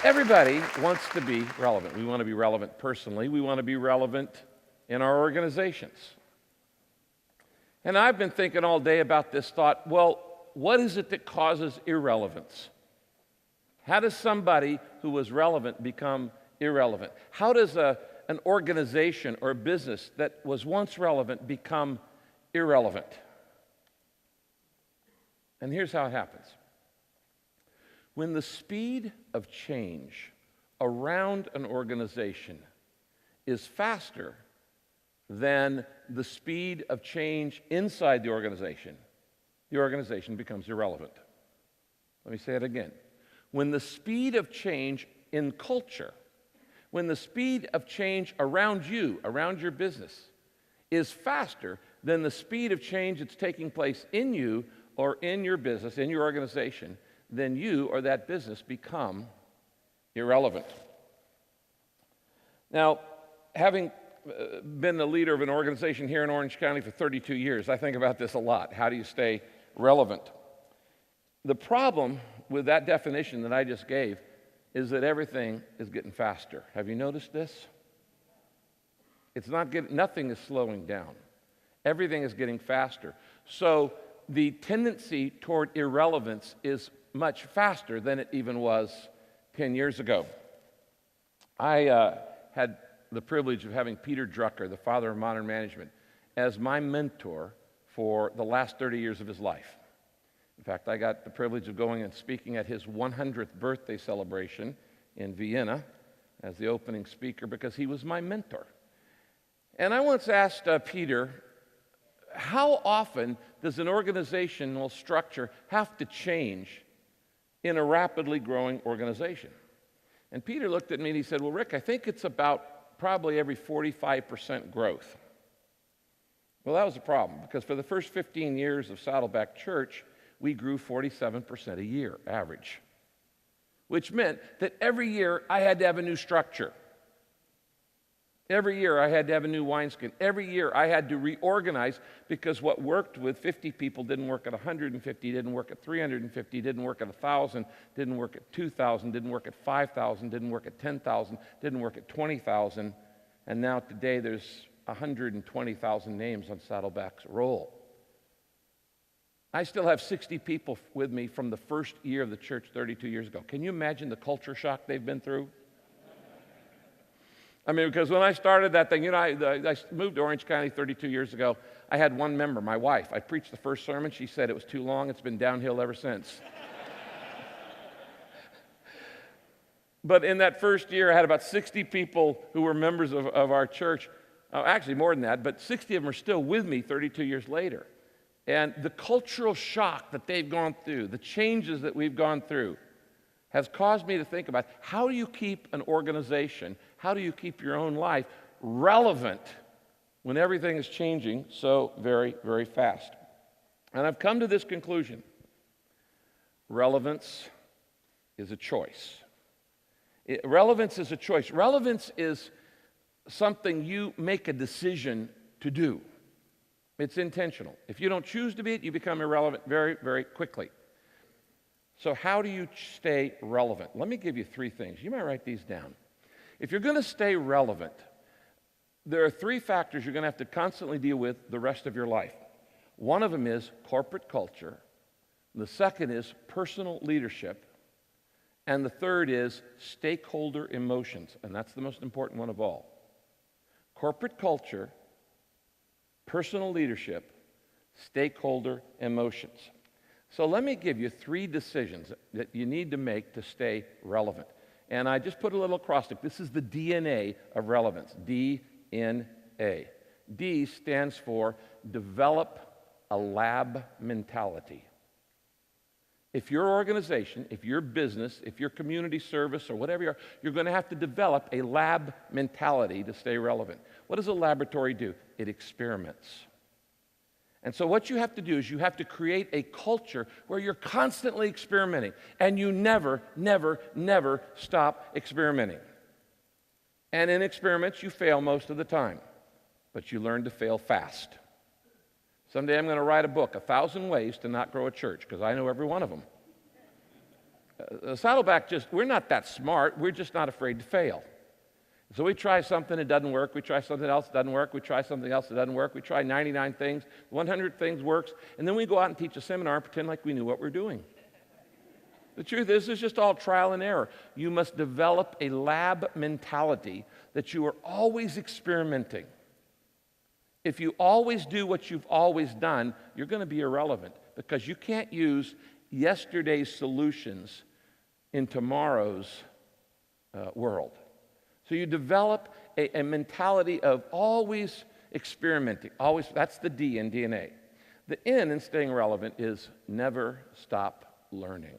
Everybody wants to be relevant. We want to be relevant personally. We want to be relevant in our organizations. And I've been thinking all day about this thought, well, what is it that causes irrelevance? How does somebody who was relevant become irrelevant? How does an organization or a business that was once relevant become irrelevant? And here's how it happens. When the speed of change around an organization is faster than the speed of change inside the organization becomes irrelevant. Let me say it again. When the speed of change in culture, when the speed of change around you, around your business, is faster than the speed of change that's taking place in you or in your business, in your organization, then you or that business become irrelevant. Now, having been the leader of an organization here in Orange County for 32 years, I think about this a lot. How do you stay relevant? The problem with that definition that I just gave is that everything is getting faster. Have you noticed this? Nothing is slowing down. Everything is getting faster. So the tendency toward irrelevance is much faster than it even was 10 years ago. I had the privilege of having Peter Drucker, the father of modern management, as my mentor for the last 30 years of his life. In fact, I got the privilege of going and speaking at his 100th birthday celebration in Vienna as the opening speaker because he was my mentor. And I once asked Peter, how often does an organizational structure have to change in a rapidly growing organization? And Peter looked at me and he said, well, Rick, I think it's about probably every 45% growth. Well, that was a problem because for the first 15 years of Saddleback Church, we grew 47% a year, average, which meant that every year I had to have a new structure. Every year I had to have a new wineskin. Every year I had to reorganize because what worked with 50 people didn't work at 150, didn't work at 350, didn't work at 1,000, didn't work at 2,000, didn't work at 5,000, didn't work at 10,000, didn't work at 20,000. And now today there's 120,000 names on Saddleback's roll. I still have 60 people with me from the first year of the church 32 years ago. Can you imagine the culture shock they've been through? I mean, because when I started that thing, I moved to Orange County 32 years ago. I had one member, my wife. I preached the first sermon. She said it was too long. It's been downhill ever since. But in that first year, I had about 60 people who were members of our church. Actually, more than that, but 60 of them are still with me 32 years later. And the cultural shock that they've gone through, the changes that we've gone through, has caused me to think about how do you keep an organization, how do you keep your own life relevant when everything is changing so very, very fast? And I've come to this conclusion. Relevance is a choice. Relevance is a choice. Relevance is something you make a decision to do. It's intentional. If you don't choose to be it, you become irrelevant very, very quickly. So how do you stay relevant? Let me give you 3 things. You might write these down. If you're going to stay relevant, there are 3 factors you're going to have to constantly deal with the rest of your life. One of them is corporate culture. The second is personal leadership. And the third is stakeholder emotions. And that's the most important one of all. Corporate culture, personal leadership, stakeholder emotions. So let me give you 3 decisions that you need to make to stay relevant. And I just put a little acrostic. This is the DNA of relevance, DNA. D stands for develop a lab mentality. If your organization, if your business, if your community service or whatever you are, you're going to have to develop a lab mentality to stay relevant. What does a laboratory do? It experiments. And so what you have to do is you have to create a culture where you're constantly experimenting and you never, never, never stop experimenting. And in experiments, you fail most of the time, but you learn to fail fast. Someday I'm going to write a book, 1,000 Ways to Not Grow a Church, because I know every one of them. Saddleback we're not that smart. We're just not afraid to fail. So we try something, it doesn't work. We try something else, it doesn't work. We try something else, it doesn't work. We try 99 things, 100 things works, and then we go out and teach a seminar and pretend like we knew what we're doing. The truth is, it's just all trial and error. You must develop a lab mentality that you are always experimenting. If you always do what you've always done, you're going to be irrelevant because you can't use yesterday's solutions in tomorrow's world. So you develop a mentality of always experimenting. Always, that's the D in DNA. The N in staying relevant is never stop learning.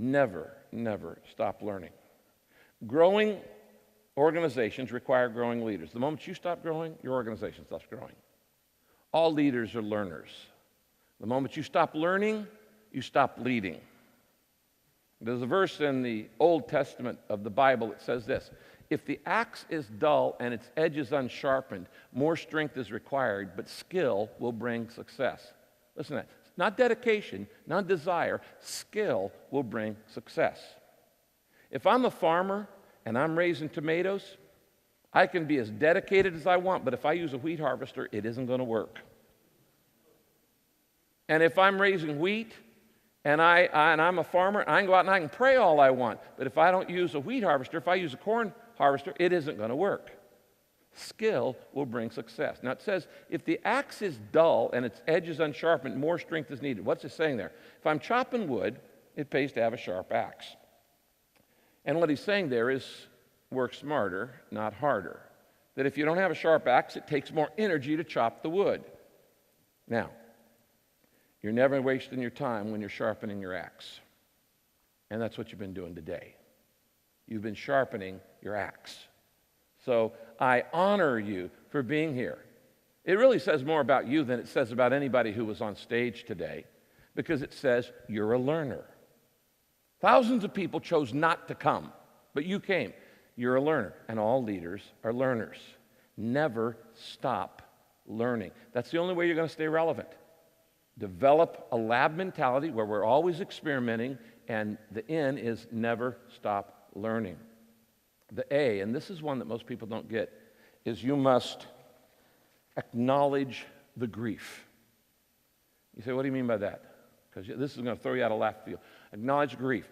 Never, never stop learning. Growing organizations require growing leaders. The moment you stop growing, your organization stops growing. All leaders are learners. The moment you stop learning, you stop leading. There's a verse in the Old Testament of the Bible that says this: if the axe is dull and its edge is unsharpened, more strength is required, but skill will bring success. Listen to that. Not dedication, not desire. Skill will bring success. If I'm a farmer and I'm raising tomatoes, I can be as dedicated as I want, but if I use a wheat harvester, it isn't going to work. And if I'm raising wheat and I'm a farmer, I can go out and I can pray all I want, but if I don't use a wheat harvester, if I use a corn harvester, it isn't going to work. Skill will bring success. Now it says, if the axe is dull and its edge is unsharpened, more strength is needed. What's it saying there? If I'm chopping wood, it pays to have a sharp axe. And what he's saying there is, work smarter, not harder. That if you don't have a sharp axe, it takes more energy to chop the wood. Now, you're never wasting your time when you're sharpening your axe. And that's what you've been doing today. You've been sharpening your axe. So I honor you for being here. It really says more about you than it says about anybody who was on stage today, because it says you're a learner. Thousands of people chose not to come, but you came. You're a learner, and all leaders are learners. Never stop learning. That's the only way you're going to stay relevant. Develop a lab mentality where we're always experimenting, and the N is never stop learning. The A, and this is one that most people don't get, is you must acknowledge the grief. You say, what do you mean by that? Because this is going to throw you out of left field. Acknowledge grief.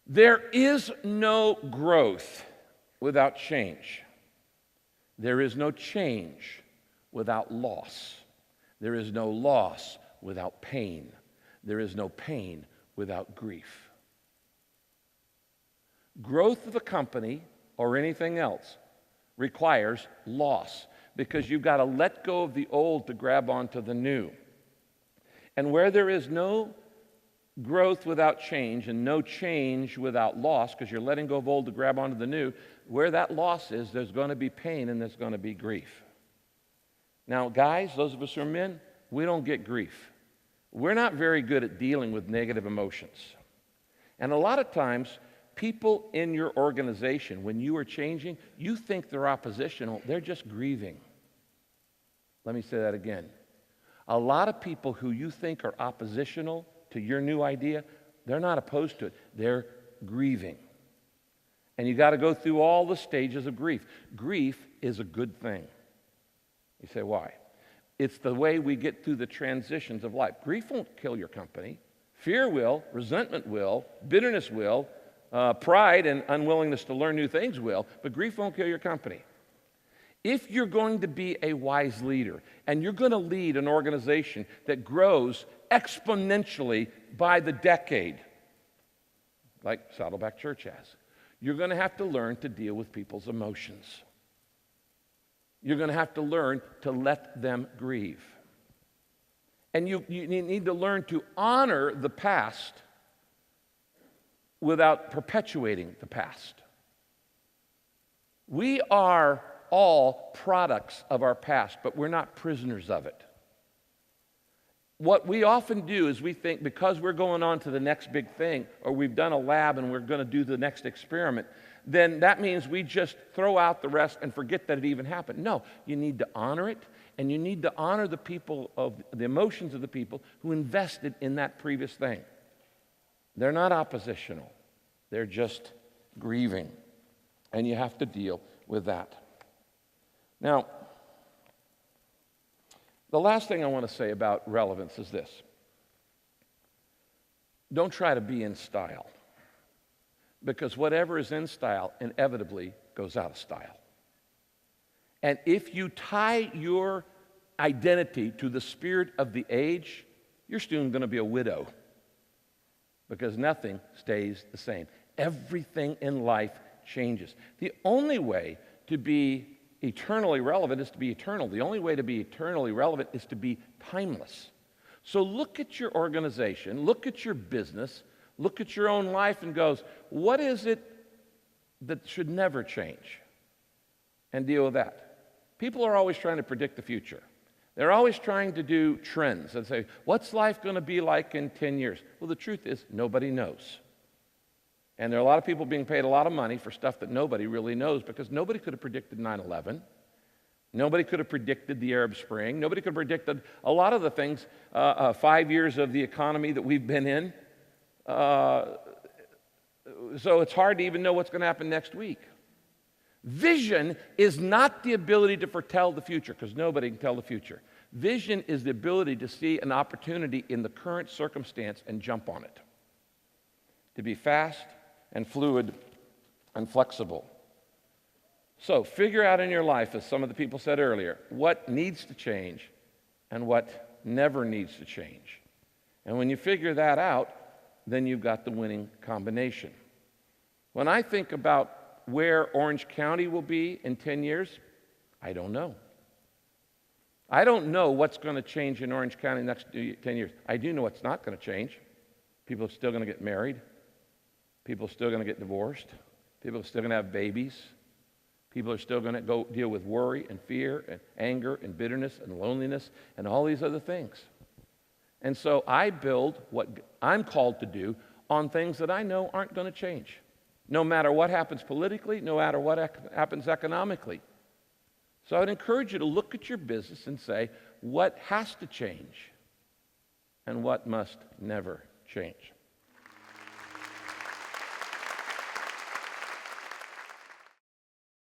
There is no growth without change. There is no change without loss. There is no loss without pain. There is no pain without grief. Growth of a company or anything else requires loss because you've got to let go of the old to grab onto the new. And where there is no growth without change and no change without loss, because you're letting go of old to grab onto the new, where that loss is, there's going to be pain and there's going to be grief. Now, guys, those of us who are men, we don't get grief. We're not very good at dealing with negative emotions. And a lot of times, people in your organization, when you are changing, you think they're oppositional. They're just grieving. Let me say that again. A lot of people who you think are oppositional to your new idea, they're not opposed to it. They're grieving. And you got to go through all the stages of grief. Grief is a good thing. You say, why? It's the way we get through the transitions of life. Grief won't kill your company. Fear will, resentment will, bitterness will, pride and unwillingness to learn new things will, but grief won't kill your company. If you're going to be a wise leader and you're going to lead an organization that grows exponentially by the decade, like Saddleback Church has, you're going to have to learn to deal with people's emotions. You're going to have to learn to let them grieve. And you need to learn to honor the past without perpetuating the past. We are all products of our past, but we're not prisoners of it. What we often do is we think because we're going on to the next big thing, or we've done a lab and we're going to do the next experiment, then that means we just throw out the rest and forget that it even happened. No, you need to honor it, and you need to honor the people of the emotions of the people who invested in that previous thing. They're not oppositional. They're just grieving. And you have to deal with that. Now, the last thing I want to say about relevance is this. Don't try to be in style, because whatever is in style inevitably goes out of style. And if you tie your identity to the spirit of the age, you're soon going to be a widow, because nothing stays the same. Everything in life changes. The only way to be eternally relevant is to be eternal. The only way to be eternally relevant is to be timeless. So look at your organization, look at your business, look at your own life and goes, what is it that should never change? And deal with that. People are always trying to predict the future. They're always trying to do trends and say, what's life going to be like in 10 years? Well, the truth is, nobody knows. And there are a lot of people being paid a lot of money for stuff that nobody really knows, because nobody could have predicted 9/11. Nobody could have predicted the Arab Spring. Nobody could have predicted a lot of the things, 5 years of the economy that we've been in. So it's hard to even know what's going to happen next week. Vision is not the ability to foretell the future, because nobody can tell the future. Vision is the ability to see an opportunity in the current circumstance and jump on it. To be fast and fluid and flexible. So figure out in your life, as some of the people said earlier, what needs to change and what never needs to change. And when you figure that out, then you've got the winning combination. When I think about where Orange County will be in 10 years, I don't know. I don't know what's going to change in Orange County in the next 10 years. I do know what's not going to change. People are still going to get married. People are still going to get divorced. People are still going to have babies. People are still going to go deal with worry and fear and anger and bitterness and loneliness and all these other things. And so I build what I'm called to do on things that I know aren't going to change, no matter what happens politically, no matter what happens economically. So I would encourage you to look at your business and say, what has to change and what must never change?